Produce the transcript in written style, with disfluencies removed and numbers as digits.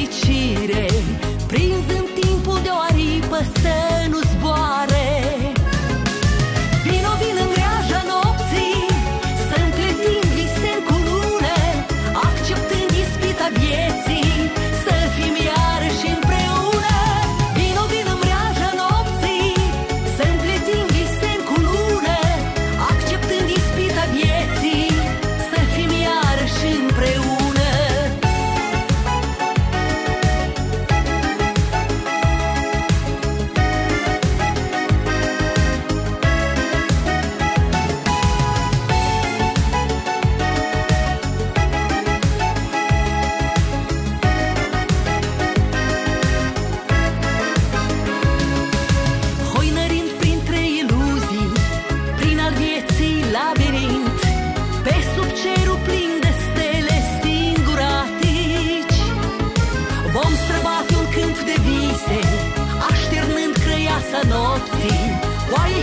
fericire, prinzând timpul de o aripă să nu zboare. Vino, vin în mreaja nopții, să împletim vise în cunune, acceptând ispita vieții, să fim iarăși împreună. Vino, vin în mreaja nopții, să împletim vise în cunune, acceptând ispita vieții, să fim iarăși împreună. Hoinărind printre iluzii, prin al vieții labirint, pe sub cerul plin de stele singuratici, vom străbate un câmp de vise, așternând crăiasa nopții, oaie